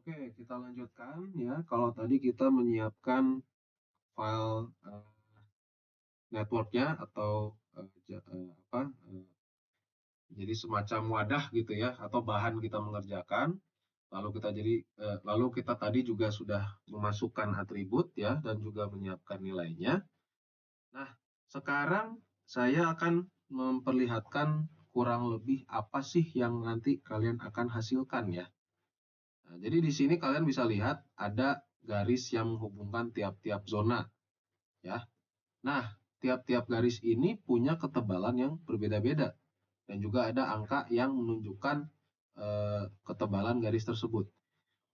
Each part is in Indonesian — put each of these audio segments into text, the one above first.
Oke, kita lanjutkan ya. Kalau tadi kita menyiapkan file networknya atau apa? Jadi semacam wadah gitu ya, atau bahan kita mengerjakan. Lalu kita tadi juga sudah memasukkan atribut ya dan juga menyiapkan nilainya. Nah, sekarang saya akan memperlihatkan kurang lebih apa sih yang nanti kalian akan hasilkan ya. Nah, jadi di sini kalian bisa lihat ada garis yang menghubungkan tiap-tiap zona ya. Nah, tiap-tiap garis ini punya ketebalan yang berbeda-beda dan juga ada angka yang menunjukkan ketebalan garis tersebut.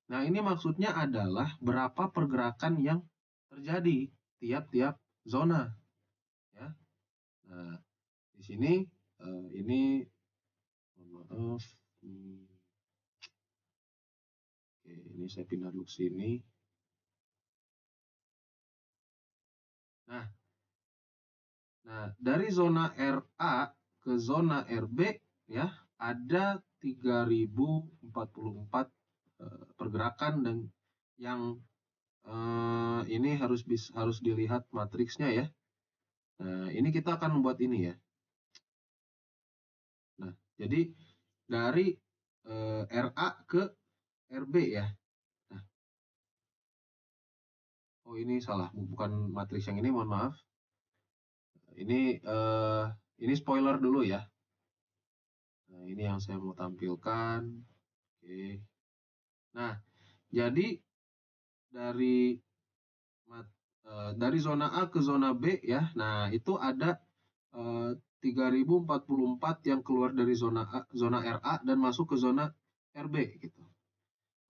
Nah, ini maksudnya adalah berapa pergerakan yang terjadi tiap-tiap zona ya. Nah, di sini ini maaf. Oke, ini saya pindah dulu ke sini. Nah, dari zona RA ke zona RB ya ada 3044 pergerakan dan yang ini harus dilihat matriksnya ya. Nah, ini kita akan membuat ini ya. Nah, jadi dari RA ke RB ya. Nah, oh ini salah, bukan matriks yang ini, mohon maaf. Ini spoiler dulu ya. Nah, ini yang saya mau tampilkan. Oke. Nah, jadi dari dari zona A ke zona B ya. Nah, itu ada 3044 yang keluar dari zona RA dan masuk ke zona RB gitu.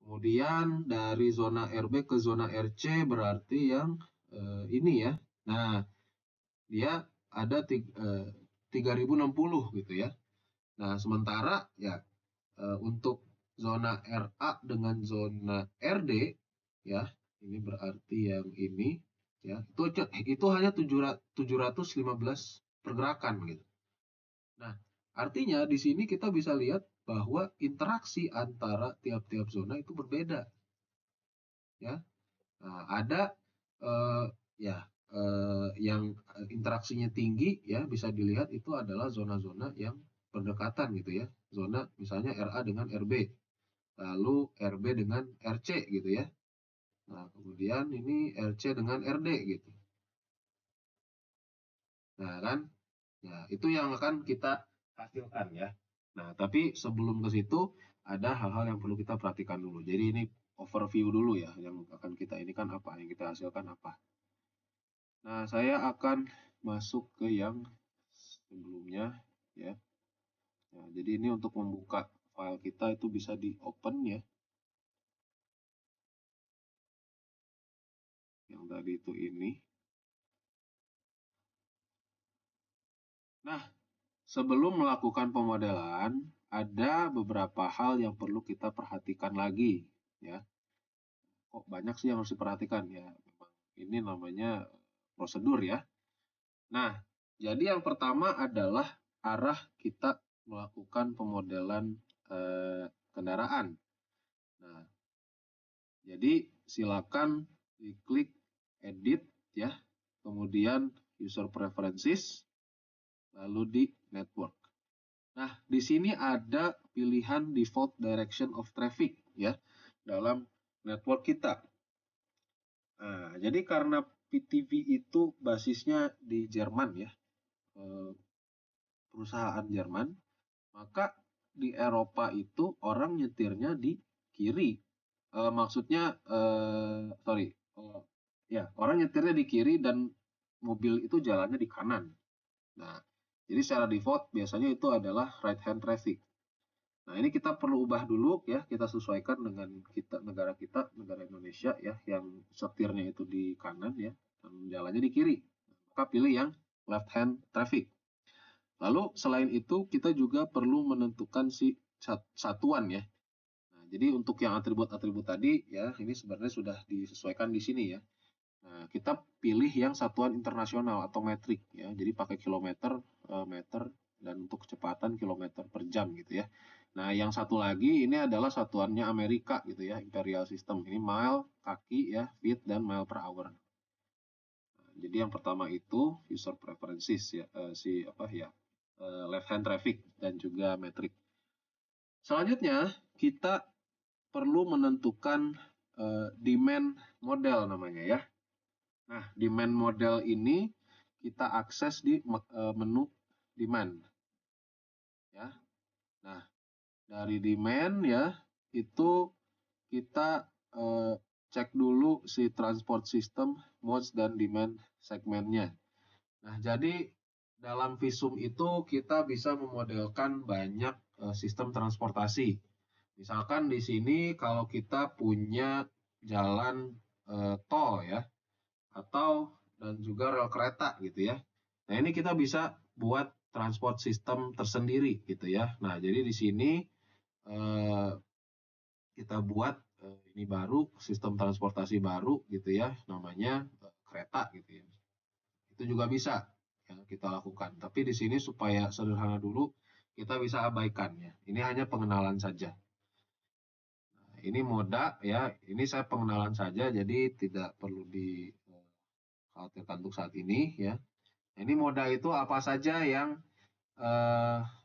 Kemudian dari zona RB ke zona RC berarti yang ini ya. Nah, dia ada 3060 gitu ya. Nah, sementara ya untuk zona RA dengan zona RD ya, ini berarti yang ini ya, itu hanya 715 pergerakan gitu. Nah, artinya di sini kita bisa lihat bahwa interaksi antara tiap-tiap zona itu berbeda ya. Nah, ada eh, ya yang interaksinya tinggi ya, bisa dilihat itu adalah zona-zona yang berdekatan gitu ya. Zona misalnya RA dengan RB, lalu RB dengan RC gitu ya. Nah, kemudian ini RC dengan RD gitu. Nah, kan? Ya, itu yang akan kita hasilkan ya. Nah, tapi sebelum ke situ ada hal-hal yang perlu kita perhatikan dulu. Jadi ini overview dulu ya, yang akan kita ini kan apa, yang kita hasilkan apa. Nah, saya akan masuk ke yang sebelumnya ya. Nah, jadi ini untuk membuka file kita itu bisa di open ya. Yang tadi itu ini. Nah, sebelum melakukan pemodelan, ada beberapa hal yang perlu kita perhatikan lagi ya. Kok banyak sih yang harus diperhatikan ya. Memang ini namanya prosedur ya. Nah, jadi yang pertama adalah arah kita melakukan pemodelan kendaraan. Nah, jadi silakan diklik edit ya, kemudian user preferences, lalu di network. Nah, di sini ada pilihan default direction of traffic ya dalam network kita. Nah, jadi karena PTV itu basisnya di Jerman ya, perusahaan Jerman, maka di Eropa itu orang nyetirnya di kiri. Maksudnya, sorry, ya orang nyetirnya di kiri dan mobil itu jalannya di kanan. Nah, jadi secara default biasanya itu adalah right hand traffic. Nah, ini kita perlu ubah dulu ya, kita sesuaikan dengan negara Indonesia ya, yang setirnya itu di kanan ya, dan jalannya di kiri. Maka pilih yang left hand traffic. Lalu selain itu kita juga perlu menentukan si satuan ya. Nah, jadi untuk yang atribut-atribut tadi ya, ini sebenarnya sudah disesuaikan di sini ya. Nah, kita pilih yang satuan internasional atau metrik ya. Jadi pakai kilometer, meter, dan untuk kecepatan kilometer per jam gitu ya. Nah, yang satu lagi ini adalah satuannya Amerika gitu ya, imperial system. Ini mile, kaki ya, feet dan mile per hour. Nah, jadi yang pertama itu user preferences ya, left hand traffic dan juga metric. Selanjutnya kita perlu menentukan demand model namanya ya. Nah, demand model ini kita akses di menu demand ya. Nah, dari demand ya itu kita cek dulu si transport system, modes dan demand segmennya. Nah, jadi dalam visum itu kita bisa memodelkan banyak sistem transportasi. Misalkan di sini kalau kita punya jalan tol ya, atau dan juga rel kereta gitu ya. Nah, ini kita bisa buat transport system tersendiri gitu ya. Nah, jadi di sini eh, kita buat ini baru sistem transportasi baru gitu ya, namanya kereta gitu ya. Itu juga bisa ya, kita lakukan. Tapi di sini supaya sederhana dulu, kita bisa abaikan ya. Ini hanya pengenalan saja. Nah, ini moda ya, ini saya pengenalan saja, jadi tidak perlu dikhawatirkan untuk saat ini ya. Nah, ini moda itu apa saja yang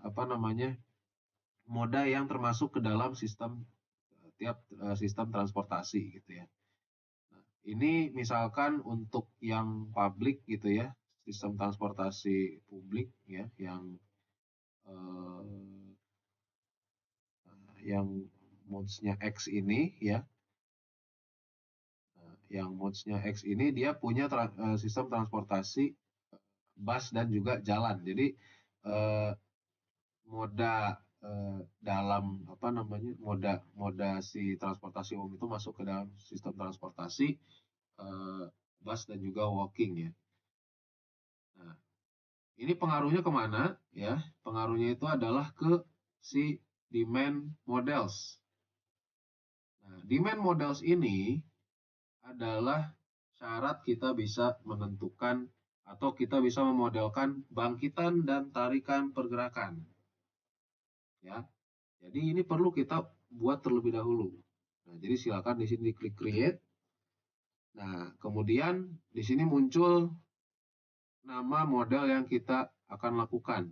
apa namanya moda yang termasuk ke dalam sistem tiap sistem transportasi gitu ya. Nah, ini misalkan untuk yang publik gitu ya, sistem transportasi publik ya, eh, yang modes-nya X ini ya, yang modes-nya X ini dia punya sistem transportasi bus dan juga jalan. Jadi eh, moda dalam apa namanya moda si transportasi umum itu masuk ke dalam sistem transportasi bus dan juga walking ya. Nah, ini pengaruhnya kemana ya? Pengaruhnya itu adalah ke si demand models. Nah, demand models ini adalah syarat kita bisa menentukan atau kita bisa memodelkan bangkitan dan tarikan pergerakan. Ya, jadi ini perlu kita buat terlebih dahulu. Nah, jadi silakan di sini klik create. Nah, kemudian di sini muncul nama model yang kita akan lakukan.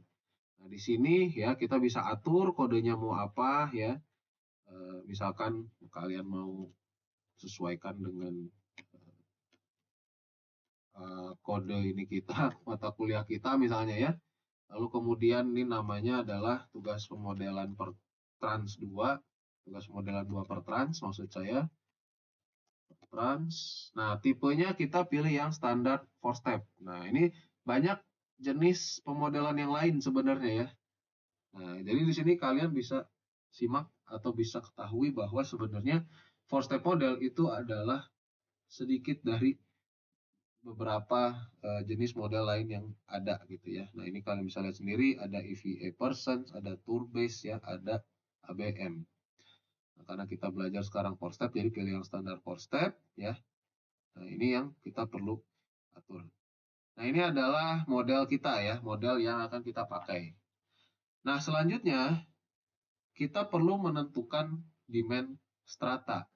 Nah, di sini ya kita bisa atur kodenya mau apa ya. Misalkan kalian mau sesuaikan dengan kode ini kita, mata kuliah kita misalnya ya. Lalu kemudian ini namanya adalah tugas pemodelan per trans 2, tugas pemodelan 2 per trans maksud saya. Trans. Nah, tipenya kita pilih yang standar 4 step. Nah, ini banyak jenis pemodelan yang lain sebenarnya ya. Nah, jadi di sini kalian bisa simak atau bisa ketahui bahwa sebenarnya 4 step model itu adalah sedikit dari beberapa jenis model lain yang ada gitu ya. Nah, ini kalian bisa lihat sendiri ada EVA Persons, ada Tour Base ya, ada ABM. Nah, karena kita belajar sekarang 4 step jadi pilih yang standar 4 step ya. Nah, ini yang kita perlu atur. Nah, ini adalah model kita ya, model yang akan kita pakai. Nah, selanjutnya kita perlu menentukan demand strata.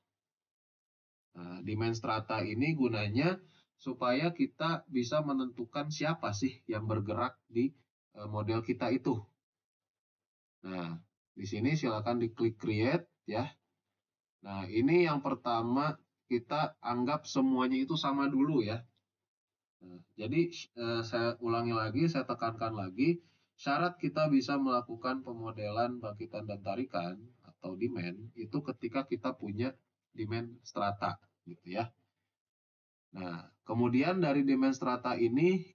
Nah, demand strata ini gunanya supaya kita bisa menentukan siapa sih yang bergerak di model kita itu. Nah, di sini silakan diklik create ya. Nah, ini yang pertama kita anggap semuanya itu sama dulu ya. Nah, jadi saya ulangi lagi, saya tekankan lagi, syarat kita bisa melakukan pemodelan bangkitan dan tarikan atau demand itu ketika kita punya demand strata gitu ya. Nah, kemudian dari demand strata ini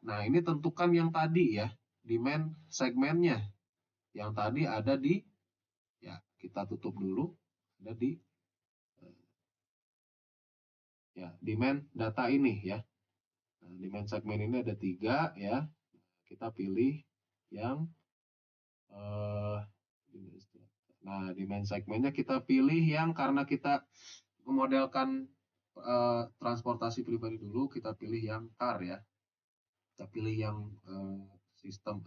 nah ini tentukan yang tadi ya, demand segmennya. Yang tadi ada di, ya kita tutup dulu, ada di ya demand data ini ya. Nah, demand segmen ini ada 3 ya. Kita pilih yang nah demand segmennya kita pilih yang karena kita memodelkan transportasi pribadi dulu, kita pilih yang car ya. Kita pilih yang sistem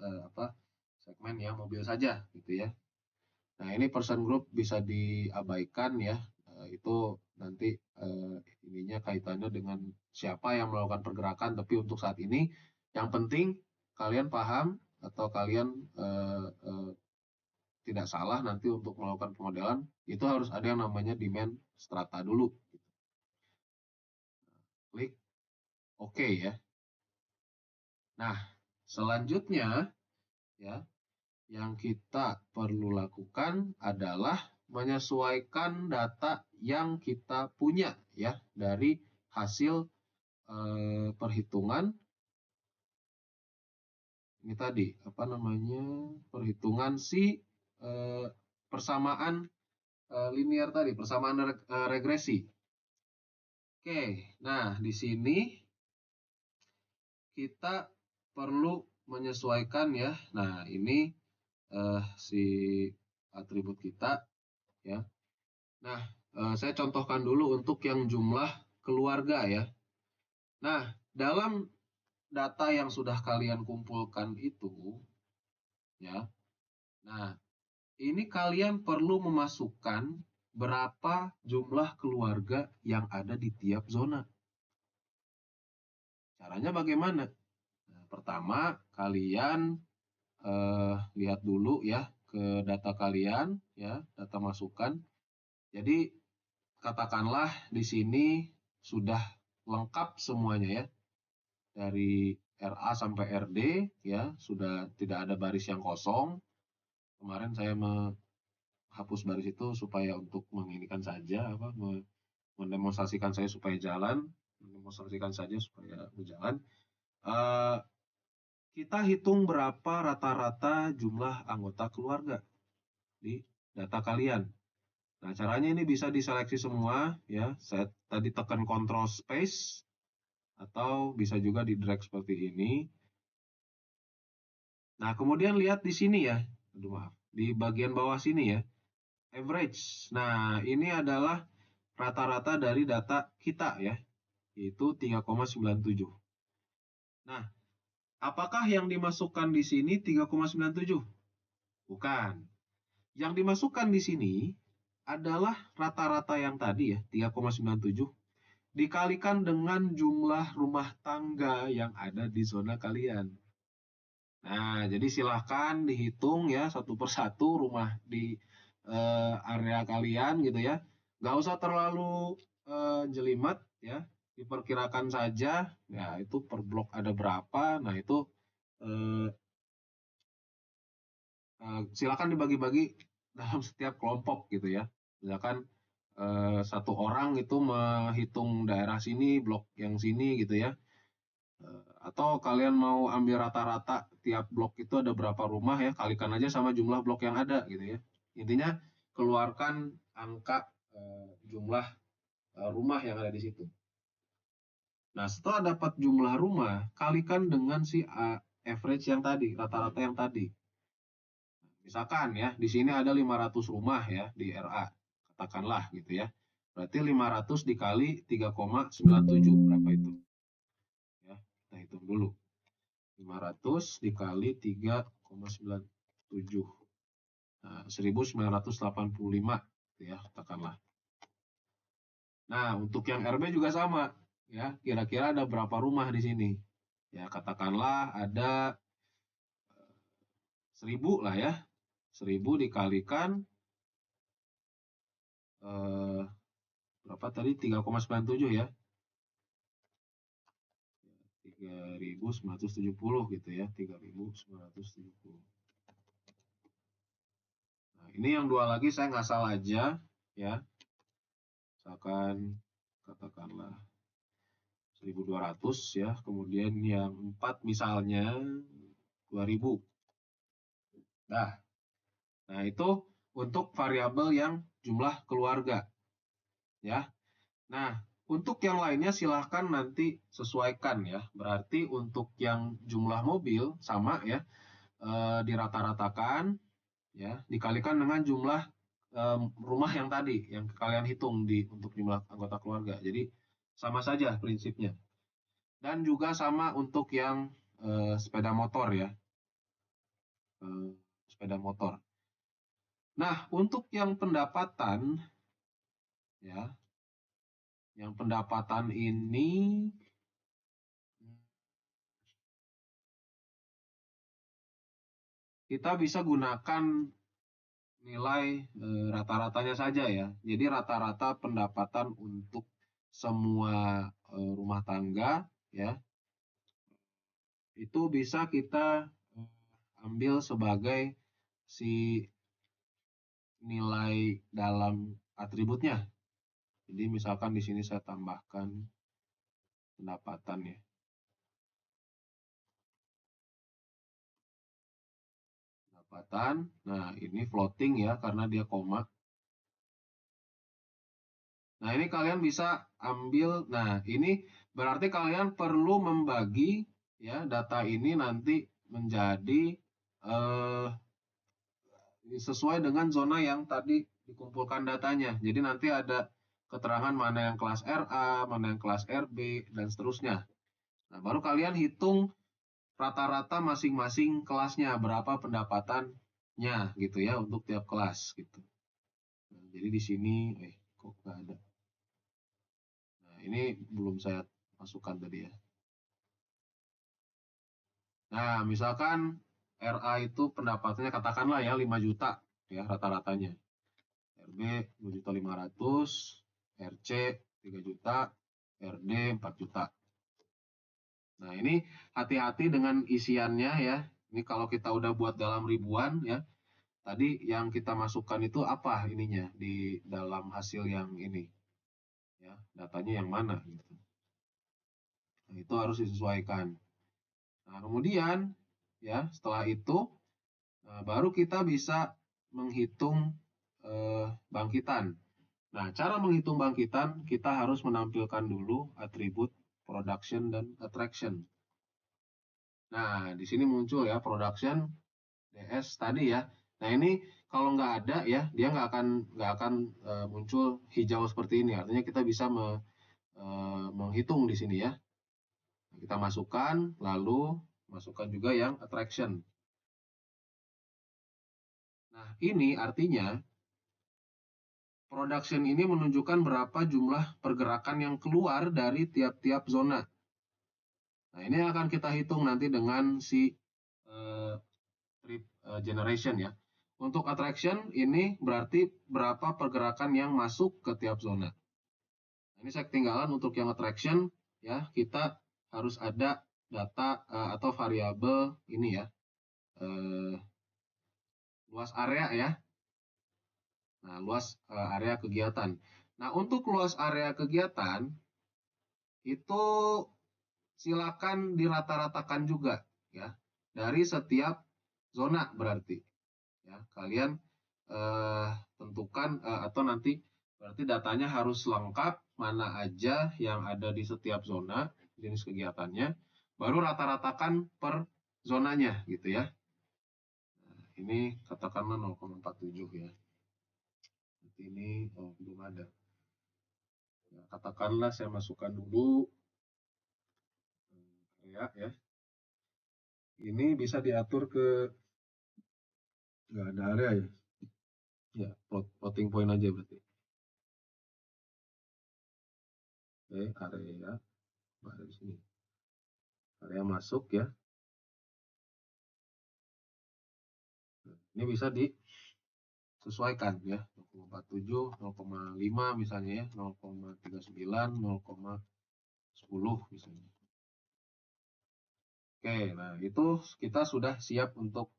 segmen yang mobil saja gitu ya. Nah, ini person group bisa diabaikan ya. Itu nanti ininya kaitannya dengan siapa yang melakukan pergerakan. Tapi untuk saat ini, yang penting kalian paham atau kalian tidak salah nanti untuk melakukan pemodelan, itu harus ada yang namanya demand strata dulu. Klik OK ya. Nah, selanjutnya ya, yang kita perlu lakukan adalah menyesuaikan data yang kita punya ya dari hasil perhitungan ini tadi apa namanya perhitungan si persamaan linear tadi, persamaan regresi. Oke, nah di sini kita perlu menyesuaikan ya. Nah, ini si atribut kita ya. Nah, saya contohkan dulu untuk yang jumlah keluarga ya. Nah, dalam data yang sudah kalian kumpulkan itu ya. Nah, ini kalian perlu memasukkan berapa jumlah keluarga yang ada di tiap zona. Caranya bagaimana? Nah, pertama, kalian lihat dulu ya ke data kalian ya, data masukan. Jadi katakanlah di sini sudah lengkap semuanya ya. Dari RA sampai RD ya, sudah tidak ada baris yang kosong. Kemarin saya menghapus baris itu supaya untuk menginikan saja apa mendemonstrasikan saya supaya jalan, mendemonstrasikan saja supaya berjalan. Kita hitung berapa rata-rata jumlah anggota keluarga di data kalian. Nah, caranya ini bisa diseleksi semua ya. Saya tadi tekan Control Space atau bisa juga di drag seperti ini. Nah, kemudian lihat di sini ya. Aduh, maaf. Di bagian bawah sini ya. Average. Nah, ini adalah rata-rata dari data kita ya, yaitu 3,97. Nah, apakah yang dimasukkan di sini 3,97? Bukan. Yang dimasukkan di sini adalah rata-rata yang tadi ya, 3,97 dikalikan dengan jumlah rumah tangga yang ada di zona kalian. Nah, jadi silahkan dihitung ya satu persatu rumah di area kalian gitu ya. Nggak usah terlalu jelimet ya. Diperkirakan saja, ya itu per blok ada berapa. Nah, itu silakan dibagi-bagi dalam setiap kelompok gitu ya. Misalkan satu orang itu menghitung daerah sini, blok yang sini gitu ya. Atau kalian mau ambil rata-rata tiap blok itu ada berapa rumah ya, kalikan aja sama jumlah blok yang ada gitu ya. Intinya keluarkan angka jumlah rumah yang ada di situ. Nah, setelah dapat jumlah rumah, kalikan dengan si average yang tadi, rata-rata yang tadi. Misalkan ya, di sini ada 500 rumah ya di RA, katakanlah gitu ya. Berarti 500 dikali 3,97 berapa itu? Ya, kita hitung dulu. 500 dikali 3,97. Nah, 1985 gitu ya, katakanlah. Nah, untuk yang RB juga sama ya. Kira-kira ada berapa rumah di sini? Ya, katakanlah ada 1000 lah ya. 1000 dikalikan berapa tadi? 3,97 ya. 3.970 gitu ya. 3.970. Nah, ini yang dua lagi saya ngasal aja ya. Misalkan katakanlah 1.200 ya, kemudian yang 4 misalnya 2.000. Nah, itu untuk variabel yang jumlah keluarga ya. Nah, untuk yang lainnya silahkan nanti sesuaikan ya. Berarti untuk yang jumlah mobil sama ya, dirata-ratakan ya, dikalikan dengan jumlah rumah yang tadi yang kalian hitung untuk jumlah anggota keluarga. Jadi sama saja prinsipnya. Dan juga sama untuk yang sepeda motor ya. Sepeda motor. Nah, untuk yang pendapatan, ya, yang pendapatan ini kita bisa gunakan nilai rata-ratanya saja ya. Jadi rata-rata pendapatan untuk semua rumah tangga ya itu bisa kita ambil sebagai si nilai dalam atributnya. Jadi misalkan di sini saya tambahkan pendapatan ya. Pendapatan. Nah, ini floating ya karena dia koma. Nah, ini kalian bisa ambil. Nah, ini berarti kalian perlu membagi ya data ini nanti menjadi eh, sesuai dengan zona yang tadi dikumpulkan datanya. Jadi nanti ada keterangan mana yang kelas RA, mana yang kelas RB, dan seterusnya. Nah, baru kalian hitung rata-rata masing-masing kelasnya, berapa pendapatannya gitu ya untuk tiap kelas gitu. Nah, jadi di sini, kok nggak ada. Nah, ini belum saya masukkan tadi ya. Nah, misalkan RA itu pendapatannya katakanlah ya 5 juta ya rata-ratanya. RB 2.500.000, RC 3 juta, RD 4 juta. Nah, ini hati-hati dengan isiannya ya. Ini kalau kita udah buat dalam ribuan ya, tadi yang kita masukkan itu apa ininya di dalam hasil yang ini ya, datanya yang mana gitu. Nah, itu harus disesuaikan. Nah, kemudian ya setelah itu baru kita bisa menghitung bangkitan. Nah, cara menghitung bangkitan kita harus menampilkan dulu atribut production dan attraction. Nah, di sini muncul ya production DS tadi ya. Nah, ini kalau nggak ada ya, dia nggak akan muncul hijau seperti ini. Artinya kita bisa menghitung di sini ya. Kita masukkan, lalu masukkan juga yang attraction. Nah, ini artinya production ini menunjukkan berapa jumlah pergerakan yang keluar dari tiap-tiap zona. Nah, ini akan kita hitung nanti dengan si trip generation ya. Untuk attraction ini berarti berapa pergerakan yang masuk ke tiap zona. Nah, ini saya ketinggalan untuk yang attraction ya, kita harus ada data atau variabel ini ya, luas area ya. Nah, luas area kegiatan. Nah, untuk luas area kegiatan itu silakan dirata-ratakan juga ya dari setiap zona berarti ya kalian tentukan atau nanti berarti datanya harus lengkap mana aja yang ada di setiap zona jenis kegiatannya baru rata-ratakan per zonanya gitu ya. Nah, ini katakanlah 0,47 ya. Nanti ini belum ada. Ya, katakanlah saya masukkan dulu area ya. Ini bisa diatur ke nggak ada area ya. Ya, floating point aja berarti. Oke, area ada di sini. Area masuk ya. Ini bisa disesuaikan ya. 0,47, 0,5 misalnya ya, 0,39, 0,10 misalnya. Oke, nah itu kita sudah siap untuk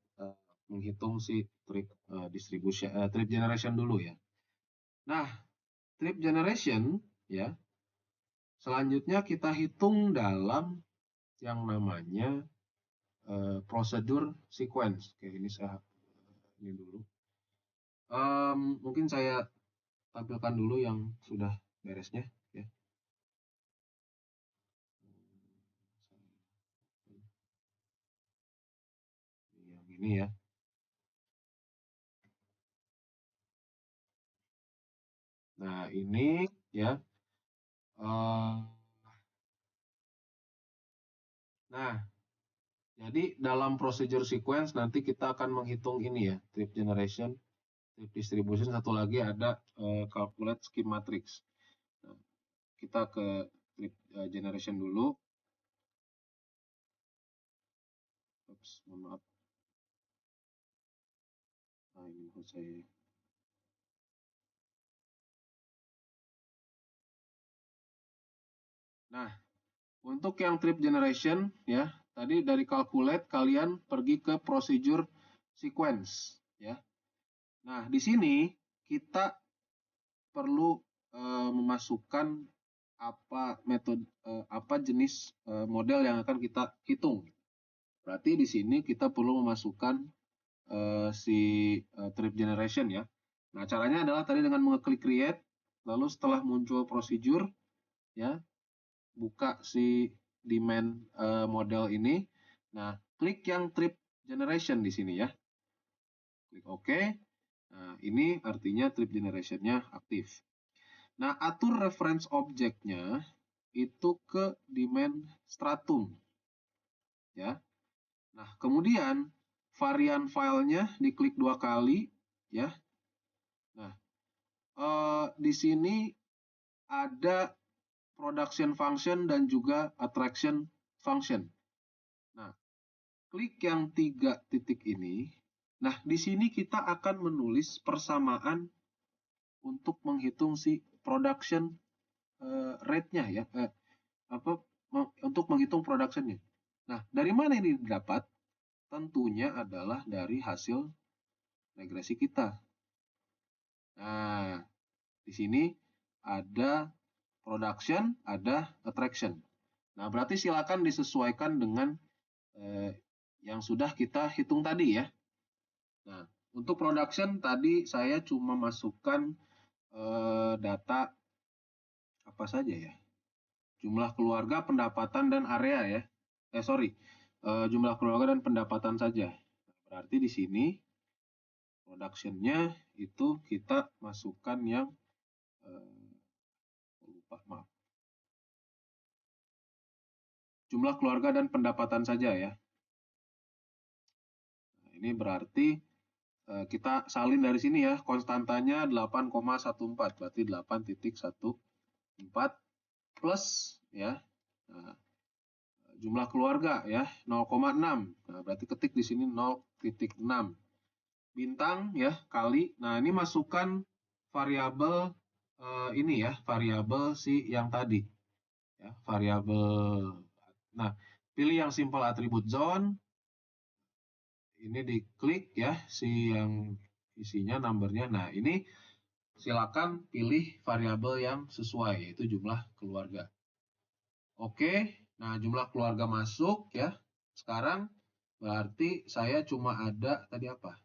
menghitung si trip trip generation dulu ya. Nah, trip generation ya. Selanjutnya kita hitung dalam yang namanya prosedur sequence. Oke, ini saya ini dulu. Mungkin saya tampilkan dulu yang sudah beresnya ya. Yang ini ya. Nah, ini ya. Nah, jadi dalam prosedur sequence nanti kita akan menghitung ini ya, trip generation. trip distribution, satu lagi ada calculate scheme matrix. Nah, kita ke trip generation dulu. Oops, mohon maaf. Nah, ini menurut saya. Nah, untuk yang trip generation ya, tadi dari calculate kalian pergi ke procedure sequence ya. Nah, di sini kita perlu memasukkan apa metode apa jenis model yang akan kita hitung. Berarti di sini kita perlu memasukkan si trip generation ya. Nah, caranya adalah tadi dengan mengeklik create, lalu setelah muncul procedure ya, buka si demand model ini. Nah, klik yang trip generation di sini ya. Klik OK. Nah, ini artinya trip generation-nya aktif. Nah, atur reference object-nya itu ke demand stratum. Ya. Nah, kemudian varian filenya diklik 2 kali ya. Nah, di sini ada production function dan juga attraction function. Nah, klik yang 3 titik ini. Nah, di sini kita akan menulis persamaan untuk menghitung si production rate-nya ya. Untuk menghitung production-nya. Nah, dari mana ini didapat? Tentunya adalah dari hasil regresi kita. Nah, di sini ada production, ada attraction. Nah, berarti silakan disesuaikan dengan yang sudah kita hitung tadi ya. Nah, untuk production tadi saya cuma masukkan data apa saja ya. Jumlah keluarga, pendapatan, dan area ya. Jumlah keluarga dan pendapatan saja. Berarti di sini production-nya itu kita masukkan yang maaf. Jumlah keluarga dan pendapatan saja ya. Nah, ini berarti kita salin dari sini ya, konstantanya 8,14, berarti 8,14 plus ya. Nah, jumlah keluarga ya 0,6. Nah, berarti ketik di sini 0,6. Bintang ya kali. Nah, ini masukkan variabel ini ya, variabel si yang tadi. Ya, variabel. Nah, pilih yang simple attribute zone. Ini diklik ya si yang isinya numbernya. Nah, ini silakan pilih variabel yang sesuai, yaitu jumlah keluarga. Oke, nah jumlah keluarga masuk ya. Sekarang berarti saya cuma ada tadi apa?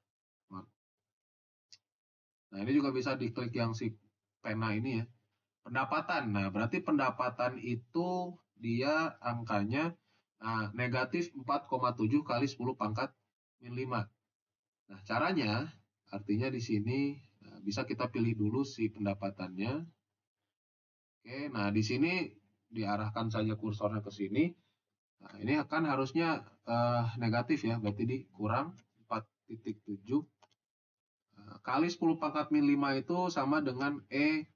Nah, ini juga bisa diklik yang si pena ini ya. Pendapatan. Nah, berarti pendapatan itu dia angkanya negatif 4,7 kali 10 pangkat min 5. Nah, caranya artinya di sini bisa kita pilih dulu si pendapatannya. Oke, nah di sini diarahkan saja kursornya ke sini. Nah, ini akan harusnya negatif ya, berarti dikurang 4,7 kali 10 pangkat min 5 itu sama dengan E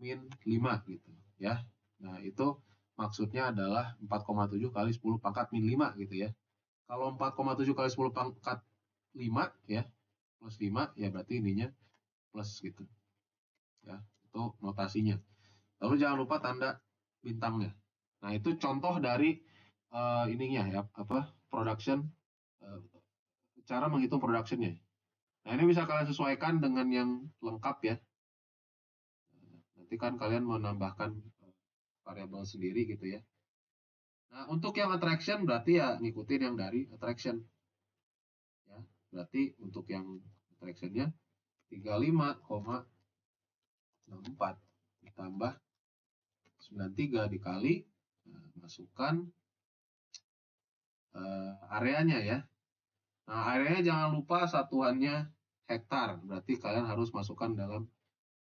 min 5 gitu ya. Nah, itu maksudnya adalah 4,7 kali 10 pangkat min 5 gitu ya. Kalau 4,7 kali 10 pangkat 5 ya, plus 5 ya berarti ininya plus gitu. Ya, itu notasinya. Lalu jangan lupa tanda bintangnya. Nah, itu contoh dari ininya ya, production, cara menghitung productionnya. Nah, ini bisa kalian sesuaikan dengan yang lengkap ya. Nanti kan kalian mau menambahkan variabel sendiri gitu ya. Nah, untuk yang attraction berarti ya ngikutin yang dari attraction. Ya, berarti untuk yang attractionnya 35,64 ditambah 93 dikali, nah, masukkan areanya ya. Nah, areanya jangan lupa satuannya hektar, berarti kalian harus masukkan dalam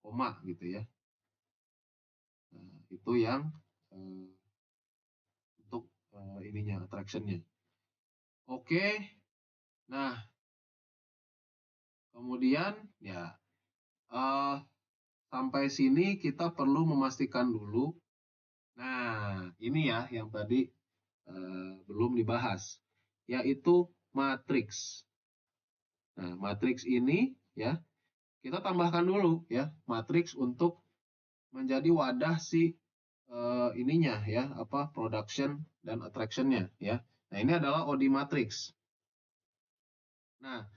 koma gitu ya. Nah, itu yang untuk ininya attractionnya. Oke, nah Kemudian ya sampai sini kita perlu memastikan dulu. Nah, ini ya yang tadi belum dibahas, yaitu matriks. Nah, matriks ini ya kita tambahkan dulu ya matriks untuk menjadi wadah si ininya ya apa production dan attraction-nya ya. Nah, ini adalah OD matrix. Nah,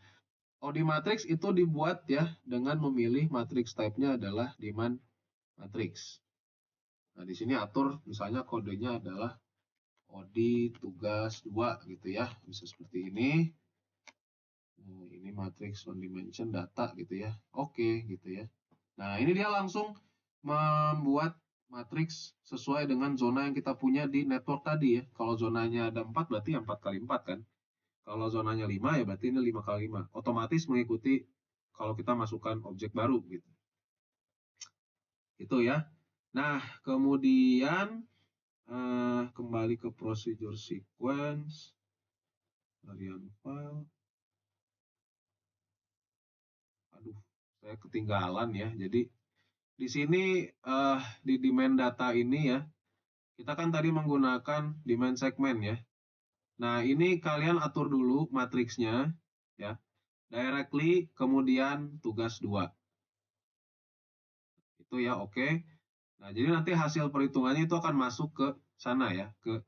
OD matrix itu dibuat ya dengan memilih matrix type-nya adalah demand matrix. Nah, di sini atur misalnya kodenya adalah OD tugas 2 gitu ya. Bisa seperti ini. Nah, ini matrix on dimension data gitu ya. Oke gitu ya. Nah, ini dia langsung membuat matriks sesuai dengan zona yang kita punya di network tadi ya. Kalau zonanya ada 4 berarti 4 kali 4 kan. Kalau zonanya 5 ya berarti ini 5 kali 5. Otomatis mengikuti kalau kita masukkan objek baru gitu. Itu ya. Nah, kemudian kembali ke procedure sequence, varian file. Aduh, saya ketinggalan ya. Jadi di sini di demand data ini ya, kita kan tadi menggunakan demand segment ya. Nah, ini kalian atur dulu matriksnya ya. Directly kemudian tugas 2. Itu ya, oke. Nah, jadi nanti hasil perhitungannya itu akan masuk ke sana ya, ke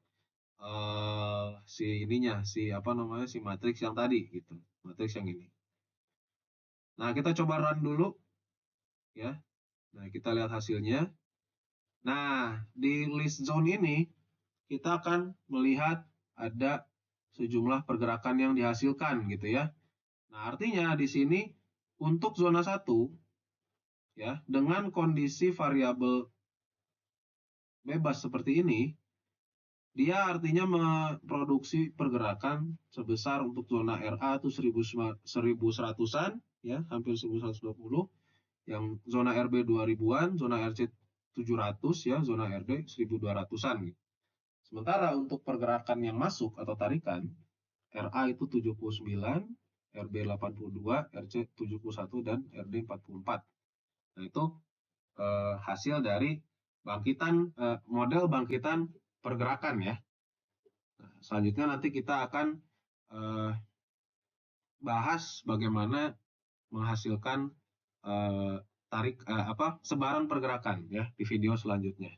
si ininya, si apa namanya, si matriks yang tadi gitu. Matriks yang ini. Nah, kita coba run dulu ya. Nah, kita lihat hasilnya. Nah, di list zone ini kita akan melihat ada sejumlah pergerakan yang dihasilkan gitu ya. Nah, artinya di sini untuk zona 1 ya, dengan kondisi variabel bebas seperti ini, dia artinya memproduksi pergerakan sebesar untuk zona RA itu 1100-an ya, hampir 1120, yang zona RB 2000-an, zona RC 700 ya, zona RD 1200-an gitu. Sementara untuk pergerakan yang masuk atau tarikan, RA itu 79, RB 82, RC 71 dan RD 44. Nah, itu hasil dari bangkitan model bangkitan pergerakan ya. Nah, selanjutnya nanti kita akan bahas bagaimana menghasilkan tarik sebaran pergerakan ya di video selanjutnya.